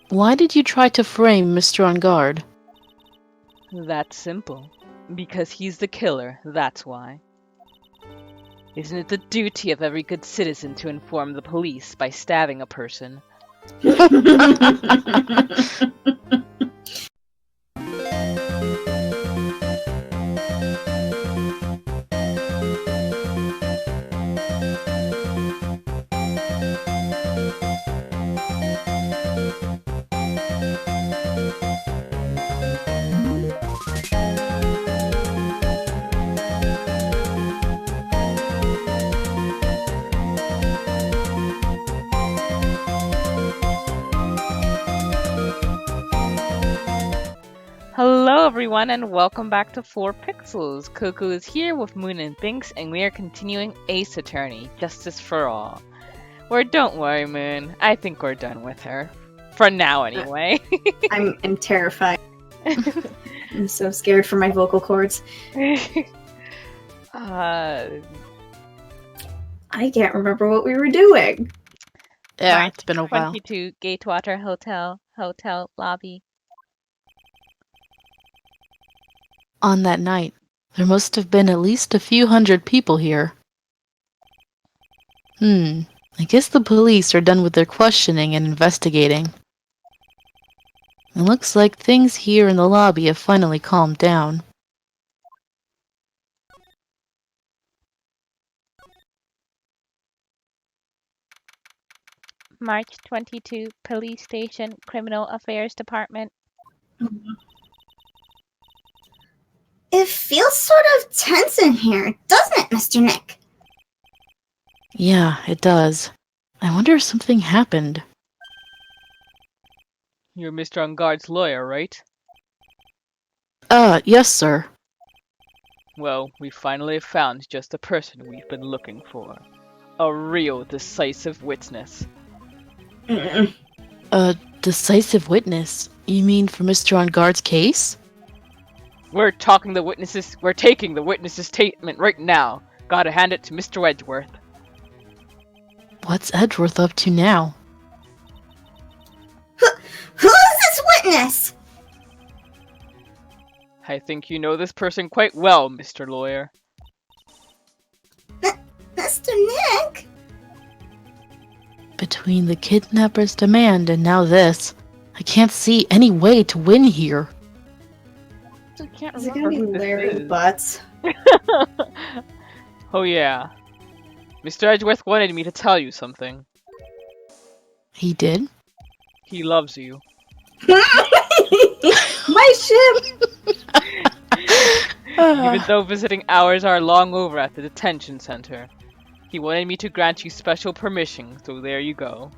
Why did you try to frame Mr. On Guard? That's simple. Because he's the killer, that's why. Isn't it the duty of every good citizen to inform the police by stabbing a person? Hello everyone and welcome back to 4 Pixels. Coco is here with Moon and Binks and we are continuing Ace Attorney, Justice for All. Or don't worry Moon, I think we're done with her. For now anyway. I'm terrified. I'm so scared for my vocal cords. uh, I can't remember what we were doing. Yeah, March it's been a while. 22, Gatewater Hotel lobby. On that night, there must have been at least a few hundred people here. I guess the police are done with their questioning and investigating. It looks like things here in the lobby have finally calmed down. March 22, Police Station, Criminal Affairs Department. It feels sort of tense in here, doesn't it, Mr. Nick? Yeah, it does. I wonder if something happened. You're Mr. On Guard's lawyer, right? Yes, sir. Well, we finally found just the person we've been looking for. A real decisive witness. A decisive witness? You mean for Mr. On Guard's case? We're taking the witness's statement right now. Gotta hand it to Mr. Edgeworth. What's Edgeworth up to now? Who is this witness? I think you know this person quite well, Mr. Lawyer. Mr. Nick? Between the kidnapper's demand and now this, I can't see any way to win here. I can't Is it remember gonna be who this Larry is. Butts? Oh yeah. Mr. Edgeworth wanted me to tell you something. He did? He loves you. My ship! Even though visiting hours are long over at the detention center. He wanted me to grant you special permission, so there you go.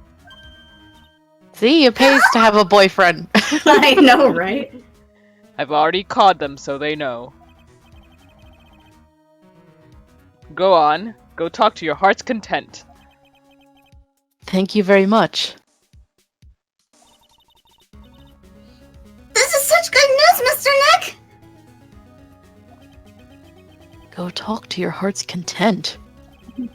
See, it pays to have a boyfriend. I know, right? I've already called them so they know. Go on. Go talk to your heart's content. Thank you very much. This is such good news, Mr. Nick! Go talk to your heart's content.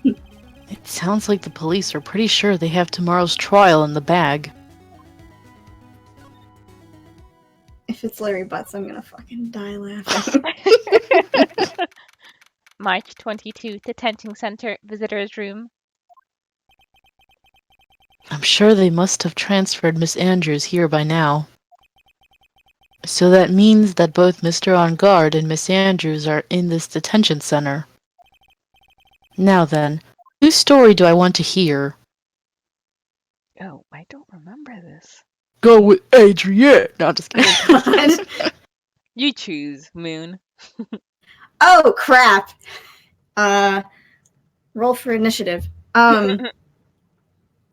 It sounds like the police are pretty sure they have tomorrow's trial in the bag. If it's Larry Butts, I'm gonna fucking die laughing. March 22, Detention Center, Visitor's Room. I'm sure they must have transferred Miss Andrews here by now. So that means that both Mr. On Guard and Miss Andrews are in this detention center. Now then, whose story do I want to hear? Oh, I don't remember this. Go with Adrienne! No, I'm just kidding. God. You choose, Moon. Oh, crap! Roll for initiative. Let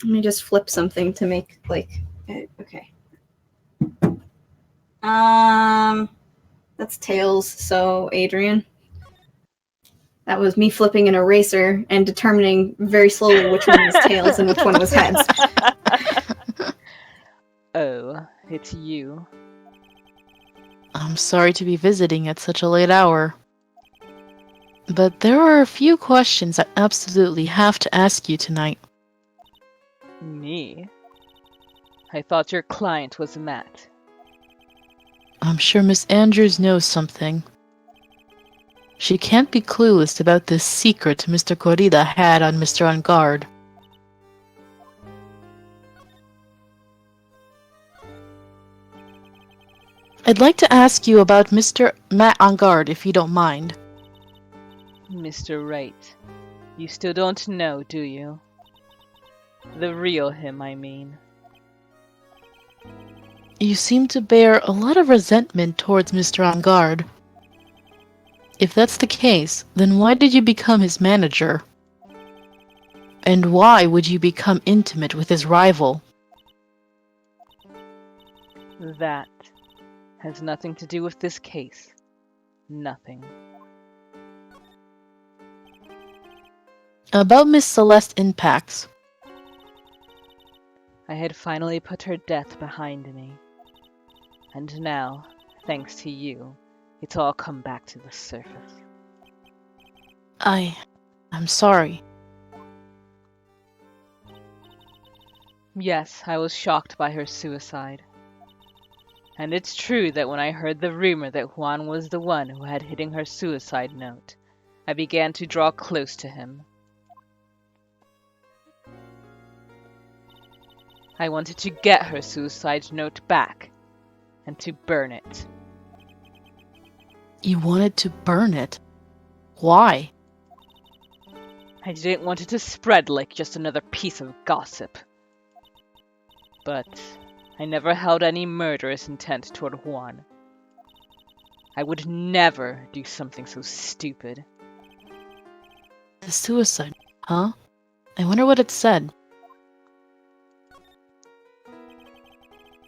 me just flip something to make, okay. That's tails, so Adrian. That was me flipping an eraser and determining very slowly which one was tails and which one was heads. Oh, it's you. I'm sorry to be visiting at such a late hour. But there are a few questions I absolutely have to ask you tonight. Me? I thought your client was Matt. I'm sure Miss Andrews knows something. She can't be clueless about this secret Mr. Corrida had on Mr. On Guard. I'd like to ask you about Mr. Matt On Guard, if you don't mind. Mr. Wright, you still don't know, do you? The real him, I mean. You seem to bear a lot of resentment towards Mr. On Guard. If that's the case, then why did you become his manager? And why would you become intimate with his rival? That has nothing to do with this case. Nothing. About Miss Celeste Inpax. I had finally put her death behind me. And now, thanks to you, it's all come back to the surface. I'm sorry. Yes, I was shocked by her suicide. And it's true that when I heard the rumor that Juan was the one who had hidden her suicide note, I began to draw close to him. I wanted to get her suicide note back, and to burn it. You wanted to burn it? Why? I didn't want it to spread like just another piece of gossip. But I never held any murderous intent toward Juan. I would never do something so stupid. The suicide, huh? I wonder what it said.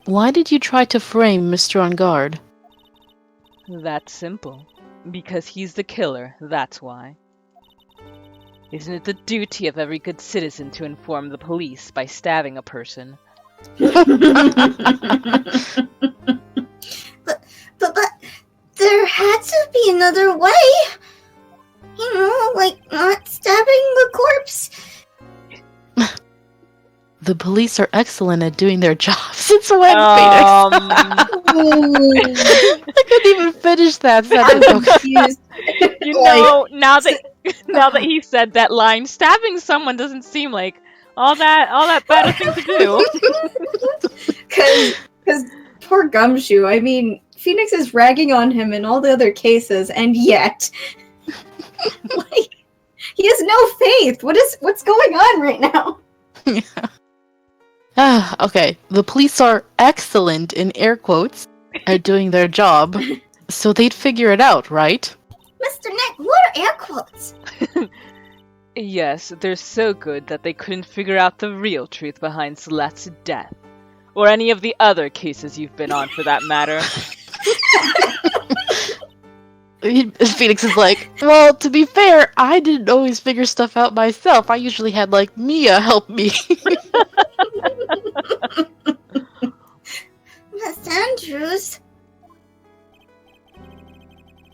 Why did you try to frame Mr. On Guard? That's simple. Because he's the killer, that's why. Isn't it the duty of every good citizen to inform the police by stabbing a person? but there had to be another way. You know, like not stabbing the corpse. The police are excellent at doing their jobs. It's when Phoenix. I couldn't even finish that sentence. I'm confused. You know, now that he said that line, stabbing someone doesn't seem like all that bad a thing to do. Because poor Gumshoe. I mean, Phoenix is ragging on him in all the other cases, and yet, like, he has no faith. What's going on right now? Yeah. Okay. The police are excellent in air quotes at doing their job, so they'd figure it out, right? Mr. Nick, what are air quotes? Yes, they're so good that they couldn't figure out the real truth behind Celeste's death. Or any of the other cases you've been on, for that matter. Phoenix is like, well, to be fair, I didn't always figure stuff out myself. I usually had, like, Mia help me. Miss Andrews?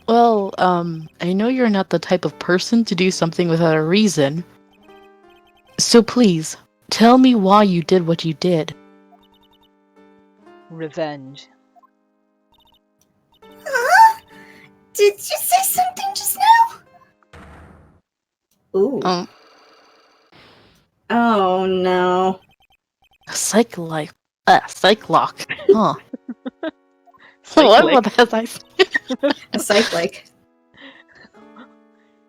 Well, I know you're not the type of person to do something without a reason. So please, tell me why you did what you did. Revenge. Huh? Did you say something just now? Ooh. Oh no. Psych lock. Huh. What was I saying? A psych-like.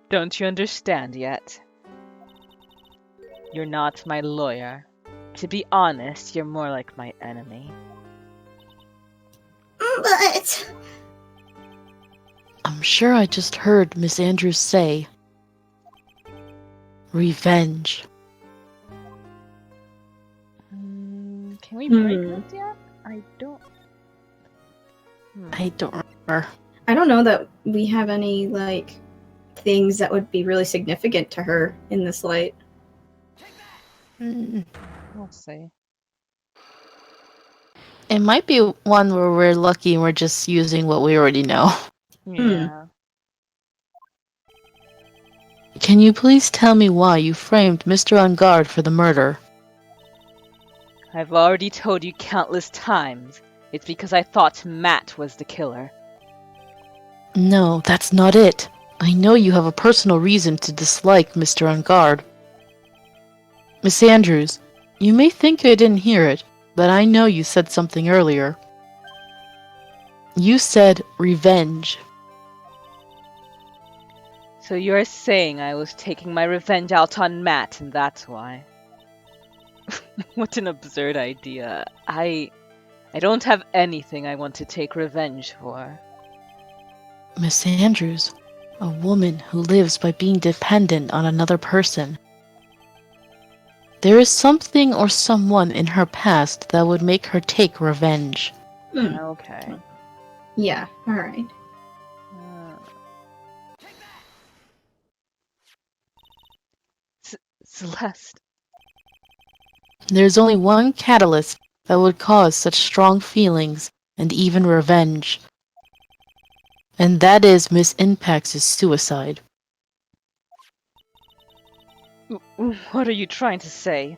Don't you understand yet? You're not my lawyer. To be honest, you're more like my enemy. But... I'm sure I just heard Miss Andrews say, revenge. Can we break this yet? I don't remember. I don't know that we have any, like, things that would be really significant to her in this light. We'll see. It might be one where we're lucky and we're just using what we already know. Yeah. Can you please tell me why you framed Mr. On Guard for the murder? I've already told you countless times. It's because I thought Matt was the killer. No, that's not it. I know you have a personal reason to dislike Mr. On Guard. Miss Andrews, you may think I didn't hear it, but I know you said something earlier. You said revenge. So you're saying I was taking my revenge out on Matt, and that's why? What an absurd idea. I don't have anything I want to take revenge for. Miss Andrews, a woman who lives by being dependent on another person. There is something or someone in her past that would make her take revenge. Okay. Yeah, alright. Celeste. There's only one catalyst that would cause such strong feelings and even revenge. And that is Miss Inpax's suicide. What are you trying to say?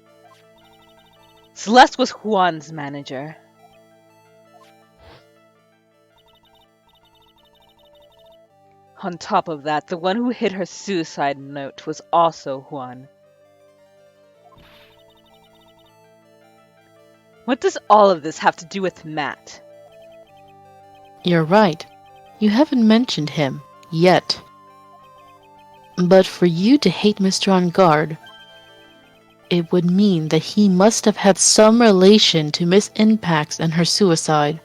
Celeste was Juan's manager. On top of that, the one who hid her suicide note was also Juan. What does all of this have to do with Matt? You're right. You haven't mentioned him yet. But for you to hate Mr. On Guard, it would mean that he must have had some relation to Miss Inpax and her suicide.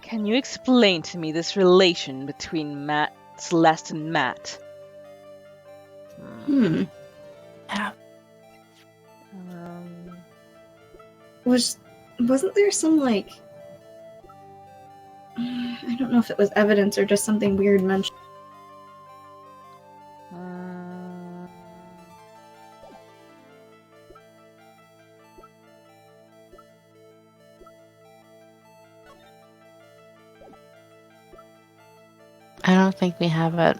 Can you explain to me this relation between Celeste and Matt? Hmm. Yeah. Wasn't there some, like... I don't know if it was evidence or just something weird mentioned. I don't think we have it.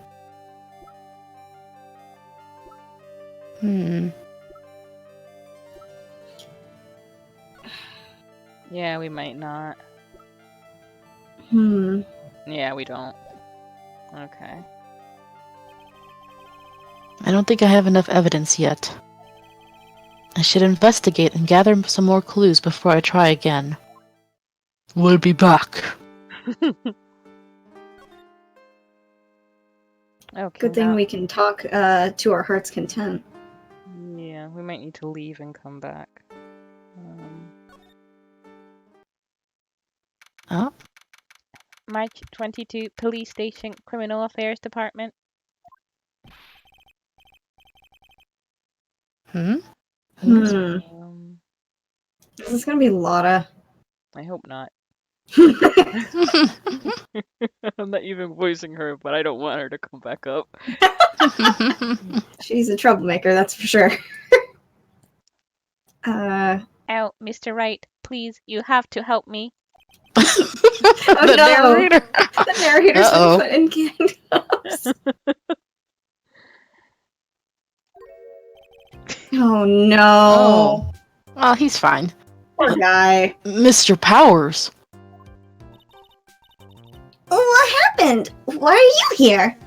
Yeah, we might not. Yeah, we don't. Okay. I don't think I have enough evidence yet. I should investigate and gather some more clues before I try again. We'll be back. Okay. Good thing we can talk to our heart's content. Yeah, we might need to leave and come back. Oh? March 22, Police Station, Criminal Affairs Department. This is gonna be Lotta. I hope not. I'm not even voicing her, but I don't want her to come back up. She's a troublemaker, that's for sure. Oh, Mr. Wright, please, you have to help me. Oh the no! narrator. The narrator's been put in handcuffs. Oh no! Oh, he's fine. Poor guy. Mr. Powers. What happened? Why are you here?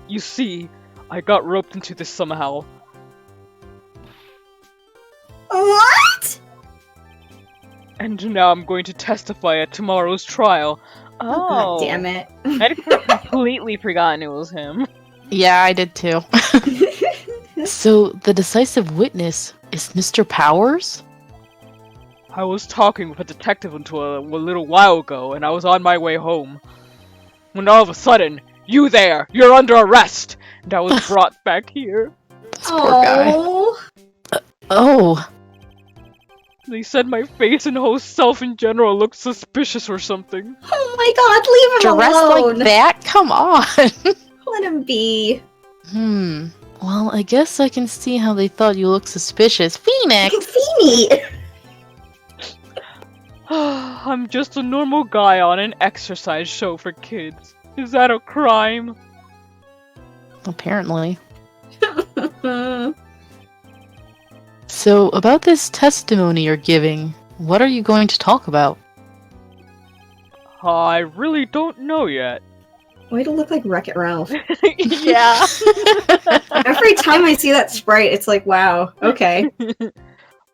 You see, I got roped into this somehow. What? And now I'm going to testify at tomorrow's trial. Oh, god damn it. I'd completely forgotten it was him. Yeah, I did too. So, the decisive witness is Mr. Powers? I was talking with a detective until a little while ago, and I was on my way home. When all of a sudden, you there! You're under arrest! And I was brought back here. This poor guy. Oh. They said my face and whole self in general looked suspicious or something. Oh my god, leave him Dressed alone! like that? Come on! Let him be. Well, I guess I can see how they thought you looked suspicious. Phoenix! Feeny! I'm just a normal guy on an exercise show for kids. Is that a crime? Apparently. So, about this testimony you're giving, what are you going to talk about? I really don't know yet. Way to look like Wreck-It Ralph. Yeah. Every time I see that sprite, it's like, wow, okay.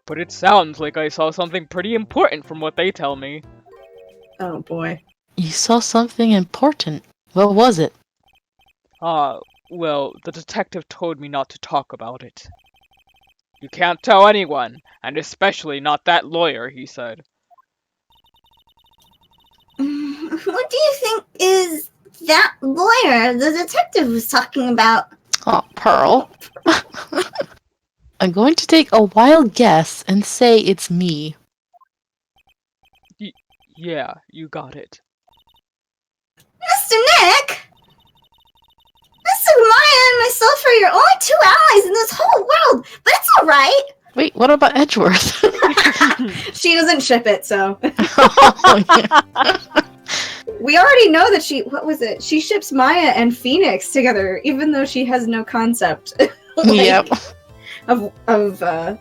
But it sounds like I saw something pretty important from what they tell me. Oh boy. You saw something important. What was it? Well, the detective told me not to talk about it. You can't tell anyone, and especially not that lawyer, he said. What do you think is that lawyer the detective was talking about? Oh, Pearl. I'm going to take a wild guess and say it's me. Yeah, you got it. Mr. Nick! Mr. Maya and myself are your only two allies in this whole world, but it's alright! Wait, what about Edgeworth? She doesn't ship it, so. Oh, yeah. We already know that what was it? She ships Maya and Phoenix together, even though she has no concept. Yep. Of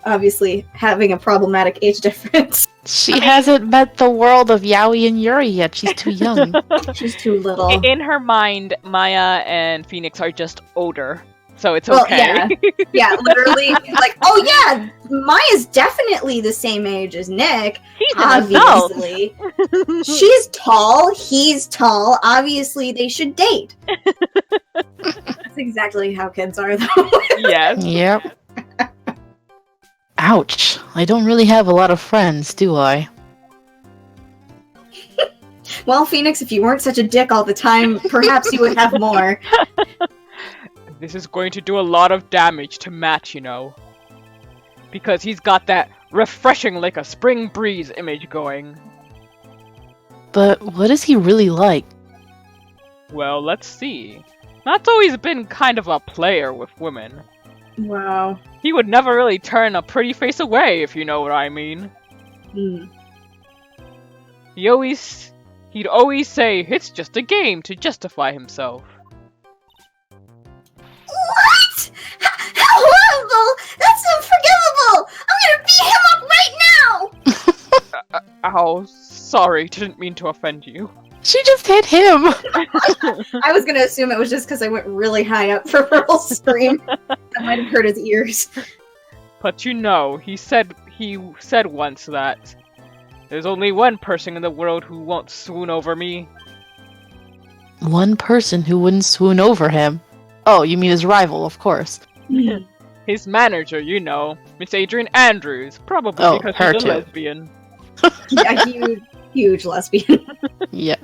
obviously having a problematic age difference. She hasn't met the world of Yaoi and Yuri yet. She's too young. She's too little. In her mind, Maya and Phoenix are just older, so it's Well, okay. yeah, literally. Like, oh yeah, Maya's definitely the same age as Nick. He's an adult. Obviously. She's tall, he's tall. Obviously, they should date. That's exactly how kids are, though. Yes. Yep. Ouch. I don't really have a lot of friends, do I? Well, Phoenix, if you weren't such a dick all the time, perhaps you would have more. This is going to do a lot of damage to Matt, you know. Because he's got that refreshing like a spring breeze image going. But what is he really like? Well, let's see. Matt's always been kind of a player with women. Wow. He would never really turn a pretty face away, if you know what I mean. He'd always say, it's just a game, to justify himself. What? How horrible! That's unforgivable! I'm gonna beat him up right now! Ow, sorry, didn't mean to offend you. She just hit him! I was gonna assume it was just because I went really high up for Pearl's scream. That might have hurt his ears. But you know, he said once that there's only one person in the world who won't swoon over me. One person who wouldn't swoon over him. Oh, you mean his rival, of course. His manager, you know, Miss Adrian Andrews, probably Oh, because her she's a too. lesbian. Yeah, huge lesbian. Yeah.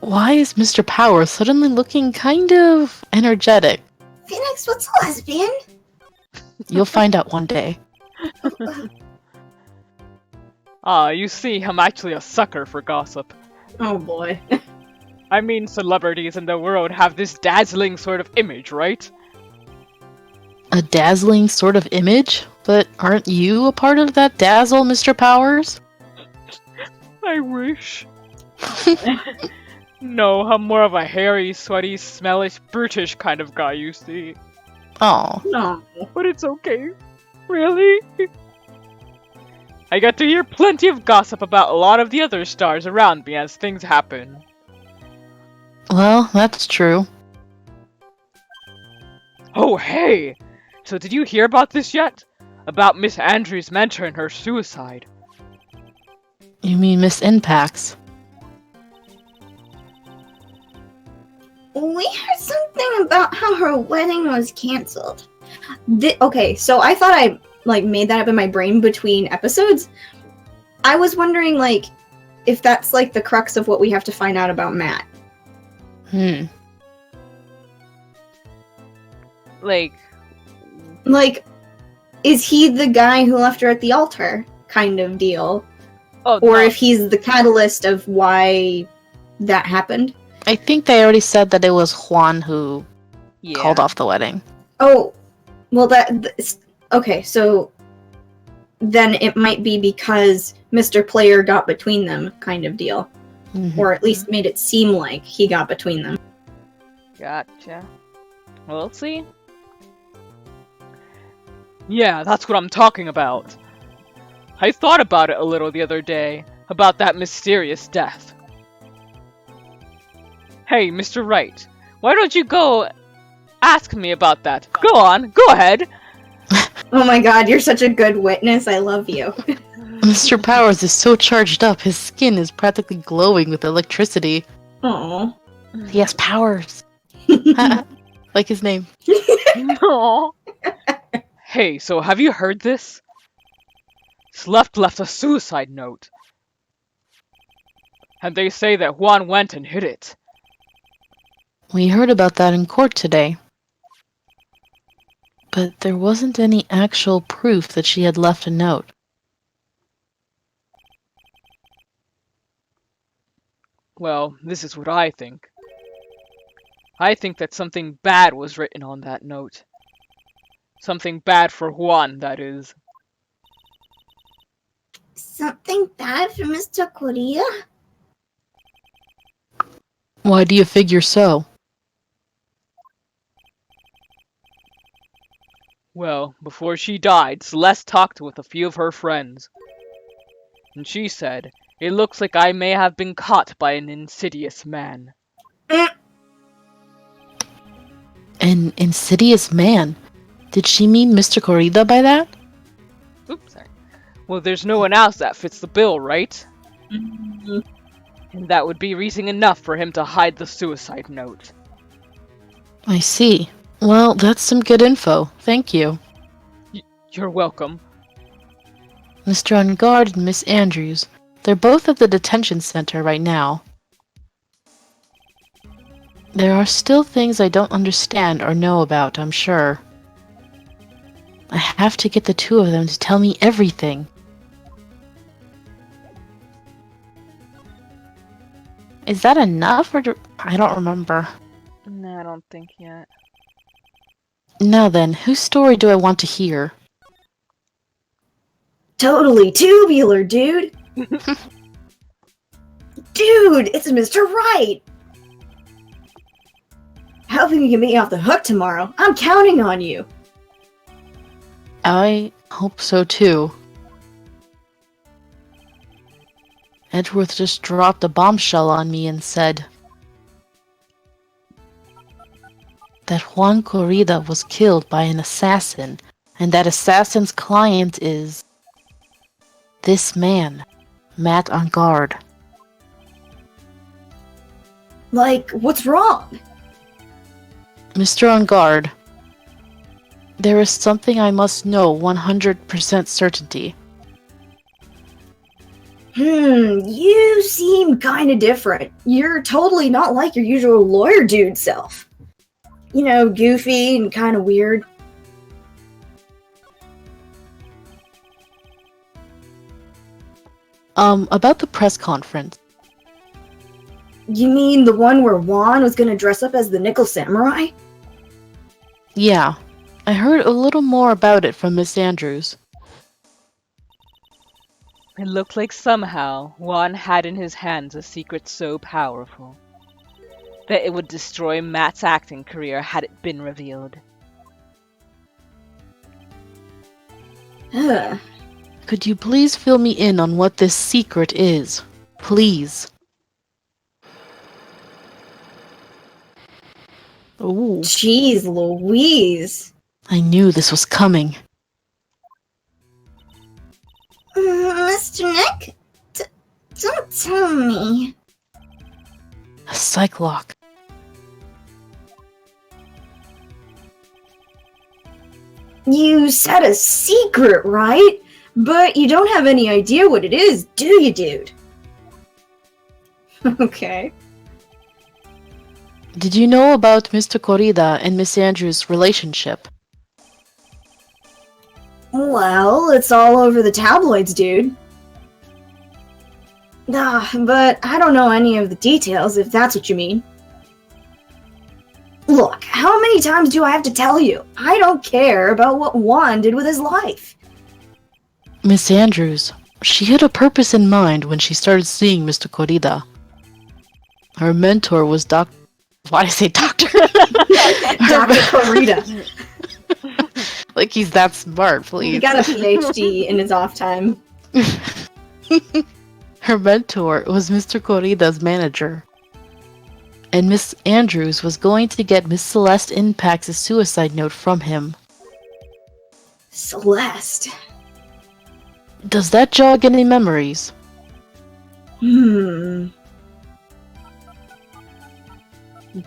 Why is Mr. Power suddenly looking kind of energetic? Phoenix, what's a lesbian? You'll find out one day. You see, I'm actually a sucker for gossip. Oh boy. I mean, celebrities in the world have this dazzling sort of image, right? A dazzling sort of image? But aren't you a part of that dazzle, Mr. Powers? I wish. No, I'm more of a hairy, sweaty, smellish, brutish kind of guy, you see. Oh. No. But it's okay. Really? I get to hear plenty of gossip about a lot of the other stars around me as things happen. Well, that's true. Oh, hey! So did you hear about this yet? About Miss Andrews' mentor and her suicide. You mean Miss Inpax? We heard something about how her wedding was canceled. Okay, so I thought I made that up in my brain between episodes. I was wondering if that's the crux of what we have to find out about Matt. Is he the guy who left her at the altar kind of deal? Oh, Or no. if he's the catalyst of why that happened? I think they already said that it was Juan who Yeah. called off the wedding. Oh, well okay, so then it might be because Mr. Player got between them kind of deal. Mhm. Or at least made it seem like he got between them. Gotcha. We'll see. Yeah, that's what I'm talking about. I thought about it a little the other day, about that mysterious death. Hey, Mr. Wright, why don't you go ask me about that? Go on, go ahead! Oh my god, you're such a good witness. I love you. Mr. Powers is so charged up, his skin is practically glowing with electricity. Aw. He has powers. Like his name. Aw. Hey, so have you heard this? Celeste left a suicide note. And they say that Juan went and hid it. We heard about that in court today. But there wasn't any actual proof that she had left a note. Well, this is what I think. I think that something bad was written on that note. Something bad for Juan, that is. Something bad for Mr. Korea? Why do you figure so? Well, before she died, Celeste talked with a few of her friends. And she said, "It looks like I may have been caught by an insidious man." An insidious man? Did she mean Mr. Corrida by that? Oops, sorry. Well, there's no one else that fits the bill, right? Mm-hmm. And that would be reason enough for him to hide the suicide note. I see. Well, that's some good info. Thank you. You're welcome. Mr. On Guard and Miss Andrews. They're both at the detention center right now. There are still things I don't understand or know about, I'm sure. I have to get the two of them to tell me everything. Is that enough, or I don't remember. No, I don't think yet. Now then, whose story do I want to hear? Totally tubular, dude. Dude, it's Mr. Wright. Hoping you can get me off the hook tomorrow. I'm counting on you. I hope so too. Edgeworth just dropped a bombshell on me and said that Juan Corrida was killed by an assassin, and that assassin's client is this man, Matt on Guard. Like, what's wrong? Mr. On Guard, there is something I must know 100% certainty. You seem kinda different. You're totally not like your usual lawyer dude self. You know, goofy and kinda weird. About the press conference. You mean the one where Juan was gonna dress up as the Nickel Samurai? Yeah, I heard a little more about it from Miss Andrews. It looked like somehow Juan had in his hands a secret so powerful that it would destroy Matt's acting career had it been revealed. Ugh. Could you please fill me in on what this secret is? Please. Ooh, Jeez Louise. I knew this was coming. Mr. Nick? Don't tell me. A psych lock. You said a secret, right? But you don't have any idea what it is, do you, dude? Okay. Did you know about Mr. Corrida and Miss Andrews' relationship? Well, it's all over the tabloids, dude. But I don't know any of the details, if that's what you mean. Look, how many times do I have to tell you? I don't care about what Juan did with his life. Miss Andrews, she had a purpose in mind when she started seeing Mr. Corrida. Her mentor was Why did I say doctor? Dr. Corita. Like he's that smart, He please. got a PhD in his off time. Her mentor was Mr. Corrida's manager. And Miss Andrews was going to get Miss Celeste Inpax's suicide note from him. Celeste. Does that jog any memories?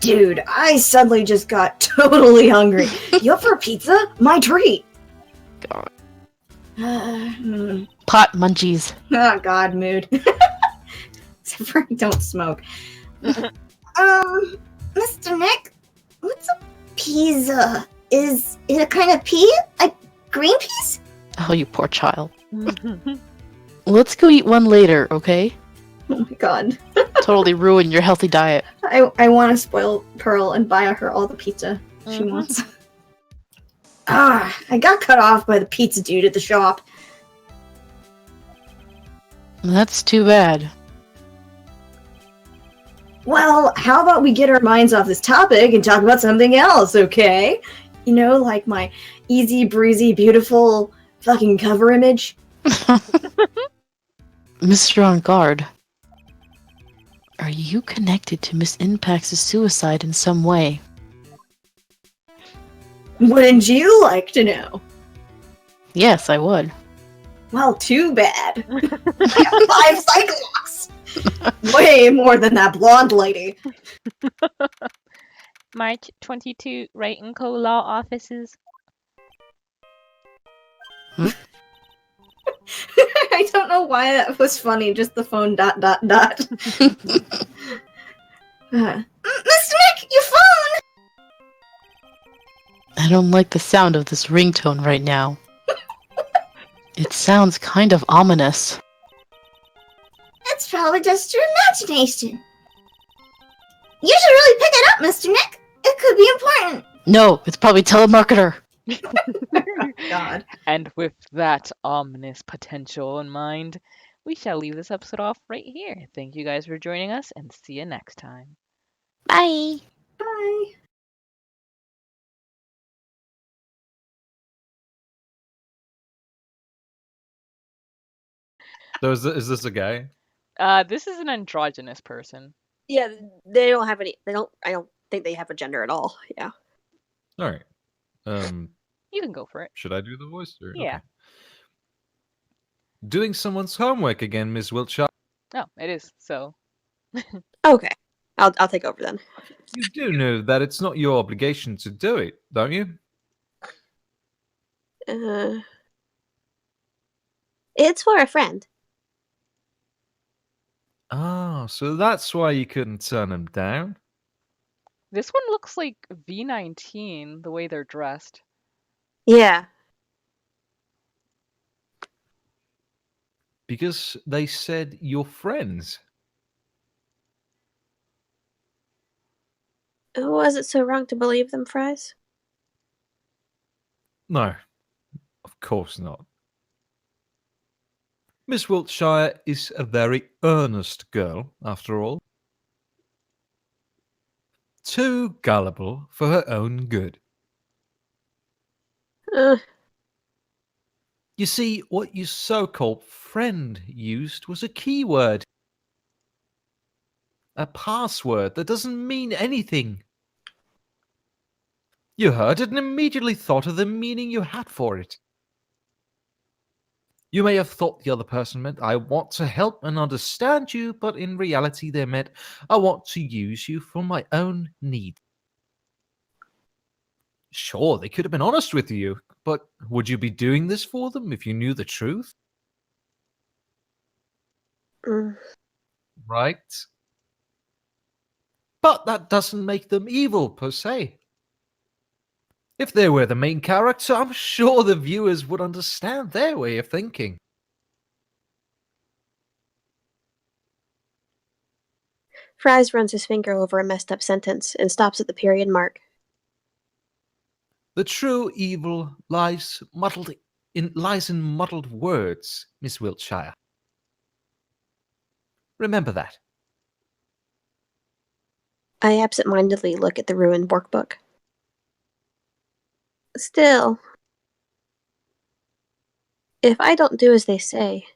Dude, I suddenly just got totally hungry. You up for a pizza? My treat. God. Oh Pot munchies. God, mood. Except for I don't smoke. Mr. Nick, what's a pizza? Is it a kind of pea? A green peas? Oh, you poor child. Let's go eat one later, okay? Oh my god. Totally ruin your healthy diet. I want to spoil Pearl and buy her all the pizza she wants. I got cut off by the pizza dude at the shop. That's too bad. Well, how about we get our minds off this topic and talk about something else, okay? You know, like my easy breezy, beautiful fucking cover image. Mr. On Guard, are you connected to Miss Inpax's suicide in some way? Wouldn't you like to know? Yes, I would. Well, too bad. I have 5 cyclops! Way more than that blonde lady. March 22, Right and Co. Law Offices. I don't know why that was funny, just the phone ... Mr. Nick, your phone! I don't like the sound of this ringtone right now. It sounds kind of ominous. It's probably just your imagination. You should really pick it up, Mr. Nick. It could be important. No, it's probably telemarketer. God. And with that ominous potential in mind, we shall leave this episode off right here. Thank you guys for joining us, and see you next time. Bye. Bye. So is this a guy? This is an androgynous person. Yeah, they don't have any. They don't. I don't think they have a gender at all. Yeah. All right. You can go for it. Should I do the voice? Or? Yeah. Okay. Doing someone's homework again, Miss Wiltshire. No, it is. So Okay. I'll take over then. You do know that it's not your obligation to do it, don't you? It's for a friend. Ah, so that's why you couldn't turn him down. this one looks like V19, the way they're dressed. Yeah. Because they said you're friends. Was it so wrong to believe them, Fries? No, of course not. Miss Wiltshire is a very earnest girl, after all. Too gullible for her own good. Uh, You see, what your so-called friend used was a keyword. A password that doesn't mean anything. You heard it and immediately thought of the meaning you had for it. You may have thought the other person meant, I want to help and understand you, but in reality they meant, I want to use you for my own need. Sure, they could have been honest with you, but would you be doing this for them if you knew the truth? mm, Right? But that doesn't make them evil, per se. If they were the main character, I'm sure the viewers would understand their way of thinking. Fries runs his finger over a messed up sentence and stops at the period mark. The true evil lies in muddled words, Miss Wiltshire. Remember that. I absent-mindedly look at the ruined workbook. Still, if I don't do as they say,